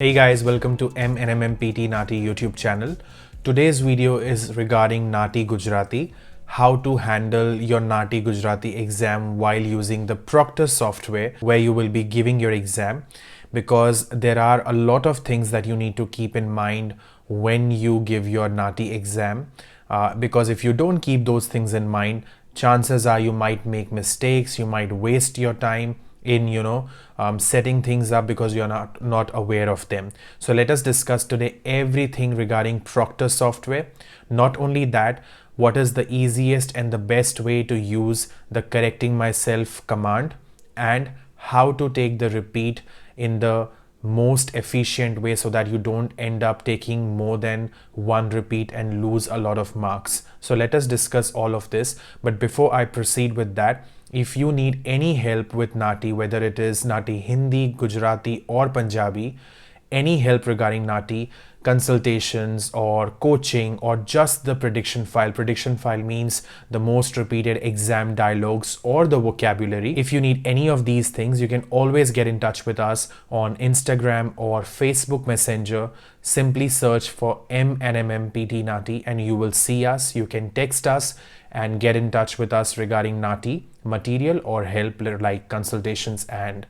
Hey guys, welcome to MNMMPT NAATI YouTube channel. Today's video is regarding NAATI Gujarati, how to handle your NAATI Gujarati exam while using the Proctor software where you will be giving your exam, because there are a lot of things that you need to keep in mind when you give your NAATI exam. Because if you don't keep those things in mind, chances are you might make mistakes, you might waste your time in setting things up because you're not aware of them. So let us discuss today everything regarding Proctor software. Not only that, what is the easiest and the best way to use the correcting myself command, and how to take the repeat in the most efficient way so that you don't end up taking more than one repeat and lose a lot of marks. So let us discuss all of this. But before I proceed with that, if you need any help with NAATI, whether it is NAATI Hindi, Gujarati or Punjabi, any help regarding NAATI, consultations or coaching or just the prediction file means the most repeated exam dialogues or the vocabulary. If you need any of these things, you can always get in touch with us on Instagram or Facebook Messenger. Simply search for MNMMPT NAATI and you will see us. You can text us and get in touch with us regarding NAATI material or help like consultations and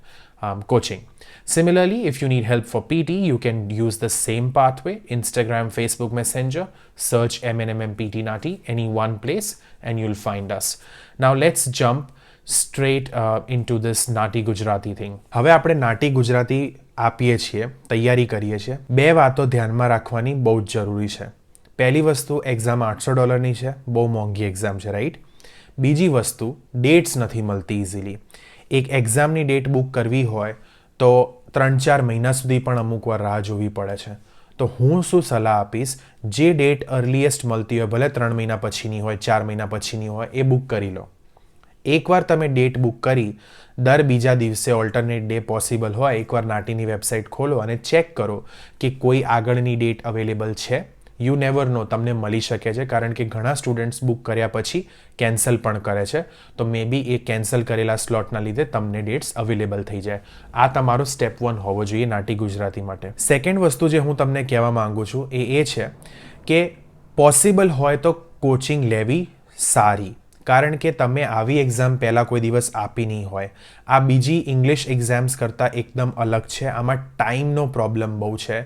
coaching. Similarly, if you need help for PT, you can use the same pathway: Instagram, Facebook Messenger, search MNMMPT NAATI, any one place, and you'll find us. Now let's jump straight into this NAATI Gujarati thing. હવે આપણે NAATI Gujarati આપીએ છીએ, તૈયારી કરીએ છીએ. બે વાતો ધ્યાનમાં રાખવાની બહુ જ જરૂરી છે. પહેલી વસ્તુ, એક્ઝામ $800ની છે, બહુ મોંઘી એક્ઝામ છે, રાઈટ? બીજી વસ્તુ, ડેટ્સ નથી મળતી ઇઝીલી. એક એક્ઝામની ડેટ બુક કરવી હોય તો 3-4 મહિના સુધી પણ અમુક વાર રાહ જોવી પડે છે. તો હું શું સલાહ આપીશ, જે ડેટ અર્લીએસ્ટ મળતી હોય, ભલે 3 મહિના પછીની હોય, 4 મહિના પછીની હોય, એ બુક કરી લો. એકવાર તમે ડેટ બુક કરી, દર બીજા દિવસે ઓલ્ટરનેટ ડે પોસિબલ હોય, એકવાર નાટીની વેબસાઇટ ખોલો અને ચેક કરો કે કોઈ આગળની ડેટ અવેલેબલ છે. યુ નેવર નો, તમને મળી શકે છે, કારણ કે ઘણા સ્ટુડન્ટ્સ બુક કર્યા પછી કેન્સલ પણ કરે છે. તો મે બી એ કેન્સલ કરેલા સ્લોટના લીધે તમને ડેટ્સ અવેલેબલ થઈ જાય. આ તમારો સ્ટેપ 1 હોવો જોઈએ નાટી ગુજરાતી માટે. સેકન્ડ વસ્તુ જે હું તમને કહેવા માંગુ છું એ છે કે પોસિબલ હોય તો કોચિંગ લેવી સારી, કારણ કે તમે આવી એક્ઝામ પહેલાં કોઈ દિવસ આપી નહીં હોય. આ બીજી ઇંગ્લિશ એક્ઝામ્સ કરતાં એકદમ અલગ છે. આમાં ટાઈમનો પ્રોબ્લેમ બહુ છે.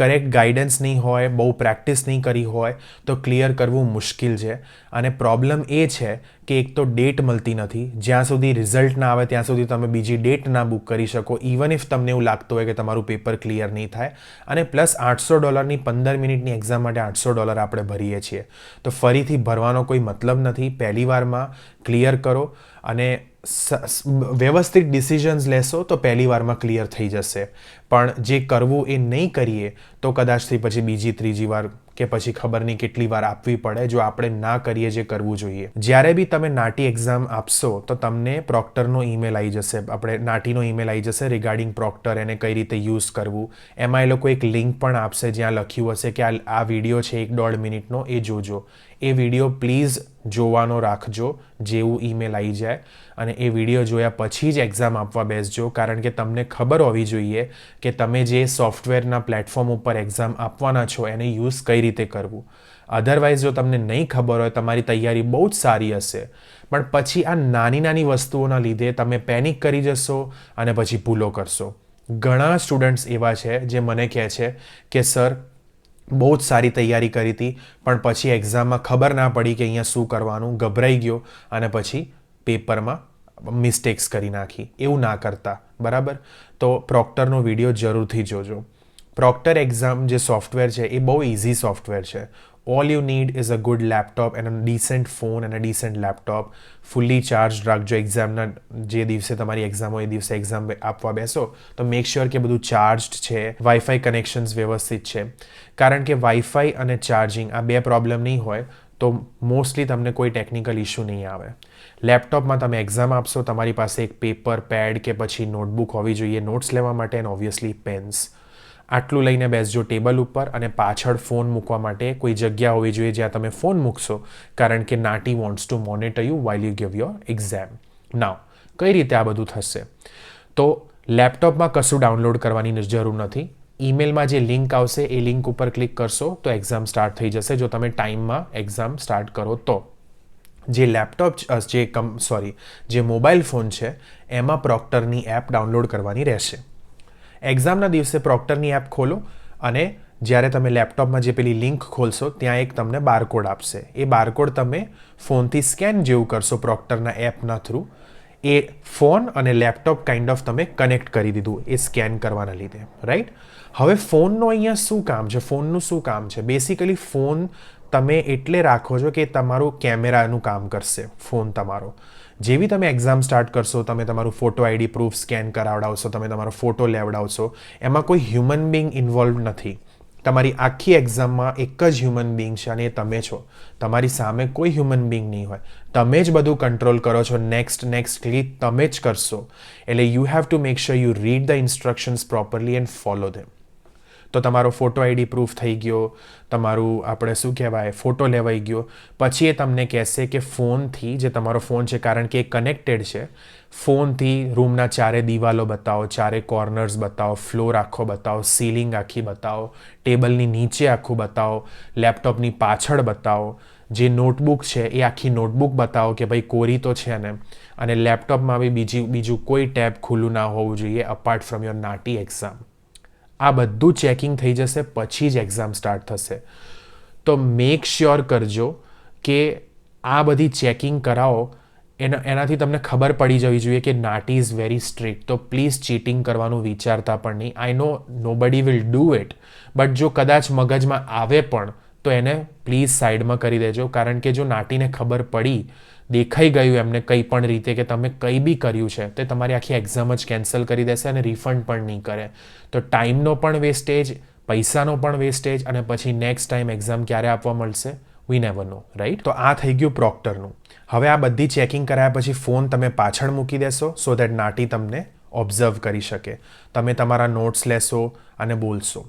કરેક્ટ ગાઈડન્સ નહીં હોય, બહુ પ્રેક્ટિસ નહીં કરી હોય તો ક્લિયર કરવું મુશ્કેલ છે. અને પ્રોબ્લેમ એ છે કે એક તો ડેટ મળતી નથી. જ્યાં સુધી રિઝલ્ટ ના આવે ત્યાં સુધી તમે બીજી ડેટ ના બુક કરી શકો, ઇવન ઇફ તમને એવું લાગતું હોય કે તમારું પેપર ક્લિયર નહીં થાય. અને પ્લસ $800ની 15 મિનિટની એક્ઝામ માટે $800 આપણે ભરીએ છીએ, તો ફરીથી ભરવાનો કોઈ મતલબ નથી. પહેલી વારમાં ક્લિયર કરો અને વ્યવસ્થિત ડિસિઝન્સ લેશો તો પહેલી વારમાં ક્લિયર થઈ જશે. પણ જે કરવું એ નહીં કરીએ તો કદાચથી પછી બીજી ત્રીજી વાર કે પછી ખબર નહીં કેટલી વાર આપવી પડે, જો આપણે ના કરીએ જે કરવું જોઈએ. જ્યારે બી તમે નાટી એક્ઝામ આપશો તો તમને પ્રોક્ટરનો ઈમેલ આવી જશે, આપણે નાટીનો ઈમેલ આવી જશે રિગાર્ડિંગ પ્રોક્ટર, એને કઈ રીતે યુઝ કરવું. એમાં એ લોકો એક લિંક પણ આપશે જ્યાં લખ્યું હશે કે આ વિડીયો છે 1-1.5 મિનિટનો, એ જોજો. એ વિડીયો પ્લીઝ જોવાનો રાખજો જેવું ઈમેલ આવી જાય, અને એ વિડીયો જોયા પછી જ એક્ઝામ આપવા બેસજો, કારણ કે તમને ખબર હોવી જોઈએ કે તમે જે સોફ્ટવેરના પ્લેટફોર્મ ઉપર એક્ઝામ આપવાના છો એને યુઝ કઈ રીતે કરવું. અધરવાઇઝ જો તમને નહીં ખબર હોય, તમારી તૈયારી બહુ જ સારી હશે, પણ પછી આ નાની નાની વસ્તુઓના લીધે તમે પેનિક કરી જશો અને પછી ભૂલો કરશો. ઘણા સ્ટુડન્ટ્સ એવા છે જે મને કહે છે કે સર, બહુ જ સારી તૈયારી કરી હતી પણ પછી એક્ઝામમાં ખબર ના પડી કે અહીંયા શું કરવાનું, ગભરાઈ ગયો અને પછી પેપરમાં મિસ્ટેક્સ કરી નાખી. એવું ના કરતા, બરાબર? તો પ્રોક્ટરનો વિડીયો જરૂરથી જોજો. પ્રોક્ટર એક્ઝામ જે સોફ્ટવેર છે એ બહુ ઇઝી સોફ્ટવેર છે. All you need is a good laptop and a descent phone and a descent laptop. Fully charge રાખજો. એક્ઝામના જે દિવસે તમારી એક્ઝામ હોય એ દિવસે એક્ઝામ આપવા બેસો તો મેક શ્યોર કે બધું ચાર્જડ છે, વાઈફાઈ કનેક્શન્સ વ્યવસ્થિત છે, કારણ કે વાઈફાઈ અને ચાર્જિંગ આ બે પ્રોબ્લેમ નહીં હોય તો મોસ્ટલી તમને કોઈ ટેકનિકલ ઇશ્યુ નહીં આવે. લેપટોપમાં તમે એક્ઝામ આપશો, તમારી પાસે એક પેપર, પેડ કે પછી નોટબુક હોવી જોઈએ નોટ્સ લેવા માટે, એન્ડ ઓબ્વિયસલી પેન્સ. આટલું લઈને બેસજો ટેબલ ઉપર, અને પાછળ ફોન મૂકવા માટે કોઈ જગ્યા હોવી જોઈએ જ્યાં તમે ફોન મૂકશો, કારણ કે નાટી wants to monitor you while you give your exam. Now કઈ રીતે આ બધું થશે? તો લેપટોપમાં કશું ડાઉનલોડ કરવાની જરૂર નથી. ઈમેલમાં જે લિંક આવશે એ લિંક ઉપર ક્લિક કરશો તો એક્ઝામ સ્ટાર્ટ થઈ જશે, જો તમે ટાઈમમાં એક્ઝામ સ્ટાર્ટ કરો તો. જે લેપટોપ જે મોબાઈલ ફોન છે એમાં પ્રોક્ટરની એપ ડાઉનલોડ કરવાની રહેશે. એક્ઝામના દિવસે પ્રોક્ટરની એપ ખોલો અને જ્યારે તમે લેપટોપમાં જે પેલી લિંક ખોલશો ત્યાં એક તમને બારકોડ આપશે. એ બારકોડ તમે ફોનથી સ્કેન જેવું કરશો પ્રોક્ટરના એપના થ્રુ. એ ફોન અને લેપટોપ કાઇન્ડ ઓફ તમે કનેક્ટ કરી દીધું એ સ્કેન કરવાના લીધે, રાઈટ. હવે ફોનનો અહીંયા શું કામ છે? ફોનનું શું કામ છે? બેસિકલી ફોન તમે એટલે રાખો છો કે તમારું કેમેરાનું કામ કરશે ફોન તમારો. જેવી તમે એક્ઝામ સ્ટાર્ટ કરશો, તમે તમારું ફોટો આઈડી પ્રૂફ સ્કેન કરાવડાવશો, તમે તમારો ફોટો લેવડાવશો, એમાં કોઈ હ્યુમન બિંગ ઇન્વોલ્વ નથી. તમારી આખી એક્ઝામમાં એક જ હ્યુમન બિંગ છે અને એ તમે છો. તમારી સામે કોઈ હ્યુમન બિંગ નહીં હોય. તમે જ બધું કંટ્રોલ કરો છો. નેક્સ્ટ ક્લિક તમે જ કરશો. એટલે you have to make sure you read the instructions properly and follow them. તો તમારો ફોટો આઈડી પ્રૂફ થઈ ગયો, તમારું આપણે શું કહેવાય ફોટો લેવાઈ ગયો, પછી એ તમને કહેશે કે ફોનથી, જે તમારો ફોન છે કારણ કે એ કનેક્ટેડ છે, ફોનથી રૂમના ચારે દિવાલો બતાવો, ચારે કોર્નર્સ બતાવો, ફ્લોર આખો બતાવો, સીલિંગ આખી બતાવો, ટેબલની નીચે આખું બતાવો, લેપટોપની પાછળ બતાવો, જે નોટબુક છે એ આખી નોટબુક બતાવો કે ભાઈ કોરી તો છે ને, અને લેપટોપમાં બી બીજું કોઈ ટેબ ખુલ્લું ના હોવું જોઈએ અપાર્ટ ફ્રોમ યોર નાટી એક્ઝામ. આ બધું ચેકિંગ થઈ જશે પછી જ એક્ઝામ સ્ટાર્ટ થશે. તો મેક શ્યોર કરજો કે આ બધી ચેકિંગ કરાવો. એનાથી તમને ખબર પડી જવી જોઈએ કે નાટી ઇઝ વેરી સ્ટ્રિક્ટ. તો પ્લીઝ ચીટિંગ કરવાનું વિચારતા પણ નહીં. I know nobody will do it, but જો કદાચ મગજમાં આવે પણ તો એને પ્લીઝ સાઈડમાં કરી દેજો. કારણ કે જો નાટીને ખબર પડી, દેખાઈ ગયું એમને કંઈ પણ રીતે કે તમે કંઈ બી કર્યું છે, તે તમારી આખી એક્ઝામ જ કેન્સલ કરી દેશે અને રિફંડ પણ નહીં કરે. તો ટાઈમનો પણ વેસ્ટેજ, પૈસાનો પણ વેસ્ટેજ, અને પછી નેક્સ્ટ ટાઈમ એક્ઝામ ક્યારે આપવા મળશે વી નેવર નો, રાઈટ. તો આ થઈ ગયું પ્રોક્ટરનું. હવે આ બધી ચેકિંગ કરાયા પછી ફોન તમે પાછળ મૂકી દેશો સો દેટ નાટી તમને ઓબ્ઝર્વ કરી શકે. તમે તમારા નોટ્સ લેશો અને બોલશો.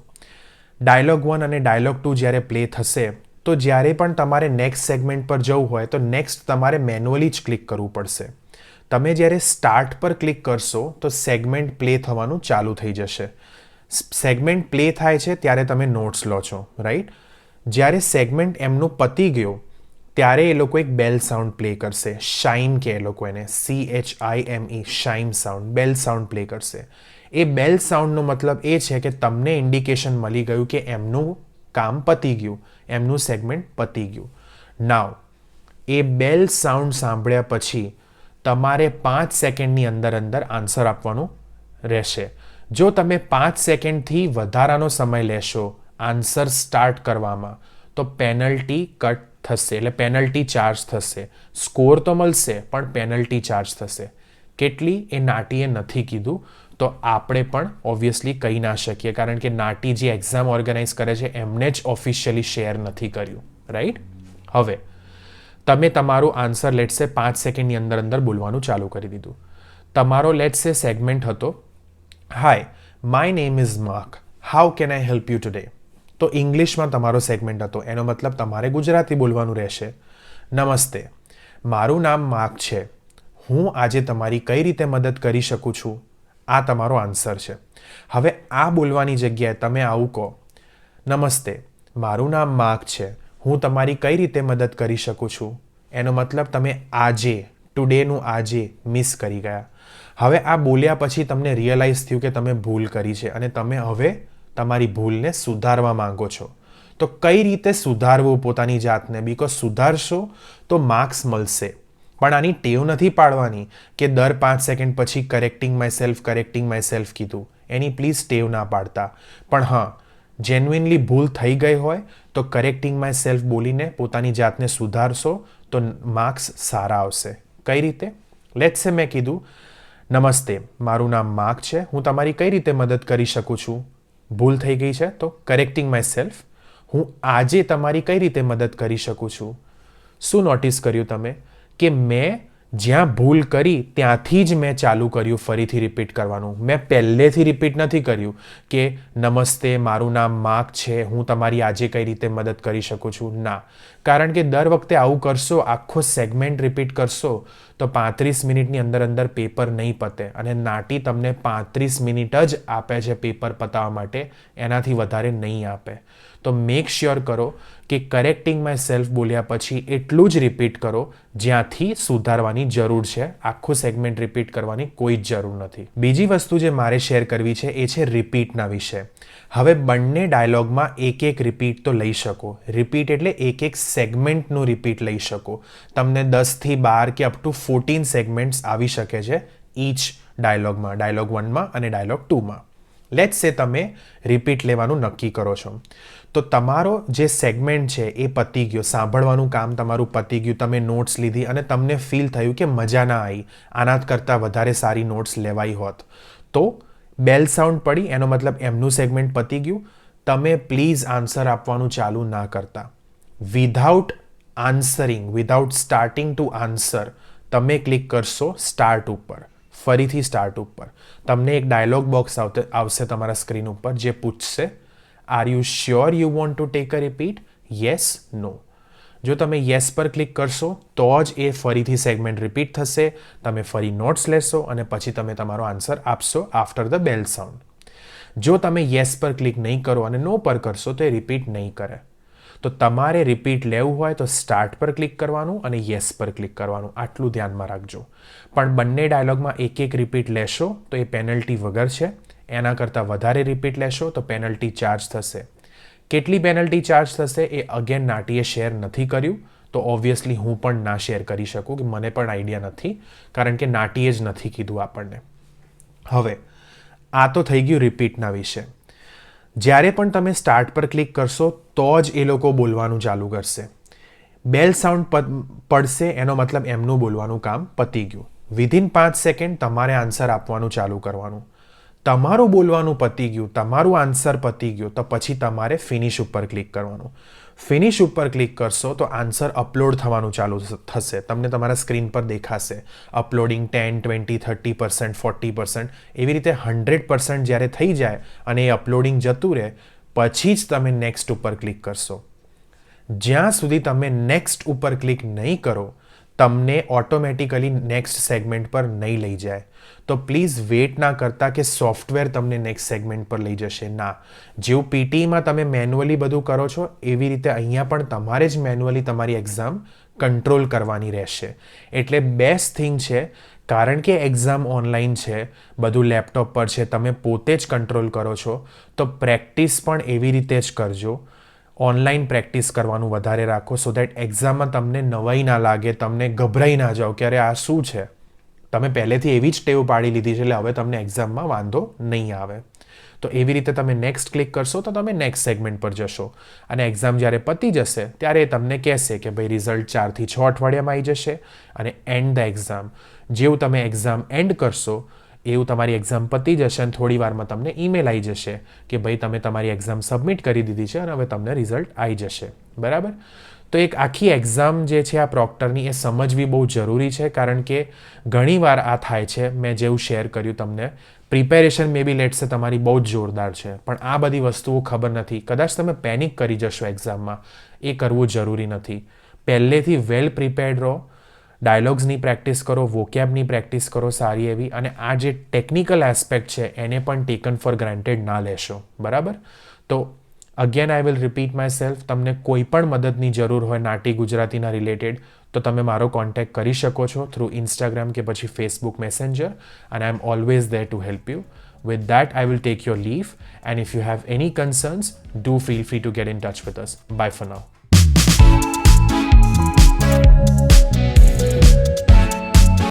ડાયલોગ 1 અને ડાયલોગ 2 જ્યારે પ્લે થશે તો જ્યારે પણ તમારે નેક્સ્ટ સેગમેન્ટ પર જવું હોય તો નેક્સ્ટ તમારે મેન્યુઅલી જ ક્લિક કરવું પડશે. તમે જ્યારે સ્ટાર્ટ પર ક્લિક કરશો તો સેગમેન્ટ પ્લે થવાનું ચાલુ થઈ જશે. સેગમેન્ટ પ્લે થાય છે ત્યારે તમે નોટ્સ લો છો, રાઈટ. જ્યારે સેગમેન્ટ એમનું પતી ગયો ત્યારે એ લોકો એક બેલ સાઉન્ડ પ્લે કરશે. શાઇમ કે એ લોકો એને CHIME, શાઇમ સાઉન્ડ, બેલ સાઉન્ડ પ્લે કરશે. એ બેલ સાઉન્ડનો મતલબ એ છે કે તમને ઇન્ડિકેશન મળી ગયું કે એમનું કામ પતી ગયું, એમનું સેગમેન્ટ પતી ગયું. નાવ એ બેલ સાઉન્ડ સાંભળ્યા પછી તમારે 5 સેકન્ડની અંદર આન્સર આપવાનું રહેશે. જો તમે 5 સેકન્ડથી વધારાનો સમય લેશો આન્સર સ્ટાર્ટ કરવામાં તો પેનલ્ટી કટ થશે, એટલે પેનલ્ટી ચાર્જ થશે. સ્કોર તો મળશે પણ પેનલ્ટી ચાર્જ થશે. કેટલી એ નાટીએ નથી કીધું, તો આપણે પણ ઓબ્વિયસલી કહી ના શકીએ કારણ કે નાટી જે એક્ઝામ ઓર્ગેનાઇઝ કરે છે એમને જ ઓફિશિયલી શેર નથી કર્યું, રાઈટ. હવે તમે તમારું આન્સર લેટ્સે 5 સેકન્ડની અંદર બોલવાનું ચાલુ કરી દીધું. તમારો લેટ્સે સેગમેન્ટ હતો, hi my name is Mark, how can I help you today. તો ઇંગ્લિશમાં તમારો સેગમેન્ટ હતો, એનો મતલબ તમારે ગુજરાતી બોલવાનું રહેશે. નમસ્તે, મારું નામ માર્ક છે, હું આજે તમારી કઈ રીતે મદદ કરી શકું છું, આ તમારો આન્સર છે. હવે આ બોલવાની જગ્યાએ તમે આવું કહો, નમસ્તે મારું નામ માર્ક છે, હું તમારી કઈ રીતે મદદ કરી શકું છું. એનો મતલબ તમે આજે, ટુડેનું આજે મિસ કરી ગયા. હવે આ બોલ્યા પછી તમને રિયલાઇઝ થયું કે તમે ભૂલ કરી છે અને તમે હવે તમારી ભૂલને સુધારવા માંગો છો. તો કઈ રીતે સુધારવું પોતાની જાતને, બીકોઝ સુધારશો તો માર્ક્સ મળશે. પણ આની ટેવ નથી પાડવાની કે દર 5 સેકન્ડ પછી કરેક્ટિંગ માય સેલ્ફ કીધું. એની પ્લીઝ ટેવ ના પાડતા. પણ હા, જેન્યુઇનલી ભૂલ થઈ ગઈ હોય તો કરેક્ટિંગ માય સેલ્ફ બોલીને પોતાની જાતને સુધારશો તો માર્ક્સ સારા આવશે. કઈ રીતે? લેટ્સ સે મેં કીધું, નમસ્તે મારું નામ માર્ક છે, હું તમારી કઈ રીતે મદદ કરી શકું છું. ભૂલ થઈ ગઈ છે તો કરેક્ટિંગ માય સેલ્ફ, હું આજે તમારી કઈ રીતે મદદ કરી શકું છું. શું નોટિસ કર્યું તમે કે મેં જ્યાં ભૂલ કરી ત્યાંથી જ મેં ચાલુ કર્યું ફરીથી રિપીટ કરવાનું. મેં પહેલેથી રિપીટ નથી કર્યું કે નમસ્તે મારું નામ માર્ક છે, હું તમારી આજે કઈ રીતે મદદ કરી શકું છું. ના, કારણ કે દર વખતે આવું કરશો, આખો સેગમેન્ટ રિપીટ કરશો તો 35 મિનિટની અંદર પેપર નહીં પતે અને નાટી તમને 35 મિનિટ જ આપે છે પેપર પતાવવા માટે, એનાથી વધારે નહીં આપે. તો મેક શ્યોર કરો કે કરેક્ટિંગ માય સેલ્ફ બોલ્યા પછી એટલું જ રિપીટ કરો જ્યાંથી સુધારવાની જરૂર છે. આખું સેગમેન્ટ રિપીટ કરવાની કોઈ જ જરૂર નથી. બીજી વસ્તુ જે મારે શેર કરવી છે એ છે રિપીટના વિશે. હવે બંને ડાયલોગમાં એક રિપીટ તો લઈ શકો. રિપીટ એટલે એક સેગમેન્ટનું રિપીટ લઈ શકો. તમને 10થી 12 કે અપ ટુ 14 સેગમેન્ટ્સ આવી શકે છે ઈચ ડાયલોગમાં, ડાયલોગ 1માં અને ડાયલોગ 2માં. લેટ્સ સે તમે રિપીટ લેવાનું નક્કી કરો છો, તો તમારો જે સેગમેન્ટ છે એ પતી ગયો, સાંભળવાનું કામ તમારું પતી ગયું, તમે નોટ્સ લીધી અને તમને ફીલ થયું કે મજા ના આવી, આના કરતાં વધારે સારી નોટ્સ લેવાઈ હોત, તો બેલ સાઉન્ડ પડી એનો મતલબ એમનું સેગમેન્ટ પતી ગયું. તમે પ્લીઝ આન્સર આપવાનું ચાલુ ના કરતા. Without answering, without starting to answer તમે ક્લિક કરશો સ્ટાર્ટ ઉપર, ફરીથી સ્ટાર્ટ ઉપર. તમને એક ડાયલોગ બોક્સ આવશે તમારા સ્ક્રીન ઉપર જે પૂછશે, are you sure you want to take a repeat? Yes, no. જો તમે યસ પર ક્લિક કરશો તો જ એ ફરીથી સેગમેન્ટ રિપીટ થશે, તમે ફરી નોટ્સ લેશો અને પછી તમે તમારો આન્સર આપશો આફ્ટર ધ બેલ સાઉન્ડ. જો તમે યસ પર ક્લિક નહીં કરો અને નો પર કરશો તો એ રિપીટ નહીં કરે. તો તમારે રિપીટ લેવું હોય તો સ્ટાર્ટ પર ક્લિક કરવાનું અને યસ પર ક્લિક કરવાનું, આટલું ધ્યાનમાં રાખજો. પણ બંને ડાયલોગમાં એક રિપીટ લેશો તો એ પેનલ્ટી વગર છે. એના કરતાં વધારે રિપીટ લેશો તો પેનલ્ટી ચાર્જ થશે. કેટલી પેનલ્ટી ચાર્જ થશે એ અગેન નાટીએ શેર નથી કર્યું, તો ઓબ્વિયસલી હું પણ ના શેર કરી શકું, કે મને પણ આઈડિયા નથી, કારણ કે નાટીએ જ નથી કીધું આપણને. હવે આ તો થઈ ગયું રિપીટના વિશે. જ્યારે પણ તમે સ્ટાર્ટ પર ક્લિક કરશો તો જ એ લોકો બોલવાનું ચાલુ કરશે. બેલ સાઉન્ડ પડશે એનો મતલબ એમનું બોલવાનું કામ પતી ગયું. વિધિન 5 સેકન્ડ તમારે આન્સર આપવાનું ચાલુ કરવાનું. તમારું બોલવાનું પતી ગયું, તમારું આન્સર પતી ગયું, તો પછી તમારે ફિનિશ ઉપર ક્લિક કરવાનું. ફિનિશ ઉપર ક્લિક કરશો તો આન્સર અપલોડ થવાનું ચાલુ થશે. તમને તમારા સ્ક્રીન પર દેખાશે અપલોડિંગ 10, 20, 30%, 40%, એવી રીતે 100% જ્યારે થઈ જાય અને એ અપલોડિંગ જતું રહે પછી જ તમે નેક્સ્ટ ઉપર ક્લિક કરશો. જ્યાં સુધી તમે નેક્સ્ટ ઉપર ક્લિક નહીં કરો તમને ઓટોમેટિકલી નેક્સ્ટ સેગમેન્ટ પર નહીં લઈ જાય. તો પ્લીઝ વેટ ના કરતા કે સોફ્ટવેર તમને નેક્સ્ટ સેગમેન્ટ પર લઈ જશે. ના, જેવું પીટીમાં તમે મેન્યુઅલી બધું કરો છો એવી રીતે અહીંયા પણ તમારે જ મેન્યુઅલી તમારી એક્ઝામ કંટ્રોલ કરવાની રહેશે. એટલે બેસ્ટ થિંગ છે, કારણ કે એક્ઝામ ઓનલાઈન છે, બધું લેપટોપ પર છે, તમે પોતે જ કંટ્રોલ કરો છો, તો પ્રેક્ટિસ પણ એવી રીતે જ કરજો. ઓનલાઈન પ્રેક્ટિસ કરવાનું વધારે રાખો, સો દેટ એક્ઝામમાં તમને નવાઈ ના લાગે, તમને ગભરાઈ ના જાઓ કે અરે આ શું છે. તમે પહેલેથી એવી જ ટેવ પાડી લીધી છે એટલે હવે તમને એક્ઝામમાં વાંધો નહીં આવે. તો એવી રીતે તમે નેક્સ્ટ ક્લિક કરશો તો તમે નેક્સ્ટ સેગમેન્ટ પર જશો અને એક્ઝામ જ્યારે પતી જશે ત્યારે એ તમને કહેશે કે ભાઈ રિઝલ્ટ 4 થી 6 અઠવાડિયામાં આવી જશે અને એન્ડ ધ એક્ઝામ. જેવું તમે એક્ઝામ એન્ડ કરશો એવું તમારી એક્ઝામ પતી જશે અને થોડી વારમાં તમને ઈમેલ આવી જશે કે ભાઈ તમે તમારી એક્ઝામ સબમિટ કરી દીધી છે અને હવે તમને રિઝલ્ટ આવી જશે. બરાબર? તો એક આખી એક્ઝામ જે છે આ પ્રોક્ટરની એ સમજવી બહુ જરૂરી છે, કારણ કે ઘણીવાર આ થાય છે. મેં જેવું શેર કર્યું તમને, પ્રિપેરેશન મે બી લેટ્સ તમારી બહુ જ જોરદાર છે પણ આ બધી વસ્તુઓ ખબર નથી. કદાચ તમે પેનિક કરી જશો એક્ઝામમાં, એ કરવું જરૂરી નથી. પહેલેથી વેલ પ્રિપેર્ડ રહો, ડાયલોગ્સની પ્રેક્ટિસ કરો, વોકેબની પ્રેક્ટિસ કરો સારી એવી, અને આ જે ટેકનિકલ એસ્પેક્ટ છે એને પણ ટેકન ફોર ગ્રાન્ટેડ ના લેશો. બરાબર? તો again I will repeat my self, તમને કોઈ પણ મદદની જરૂર હોય નાટી ગુજરાતીના રિલેટેડ તો તમે મારો કોન્ટેક્ટ કરી શકો છો થ્રુ ઇન્સ્ટાગ્રામ કે પછી Facebook messenger, and I am always there to help you. With that, I will take your leave, and if you have any concerns, do feel free to get in touch with us. Bye for now.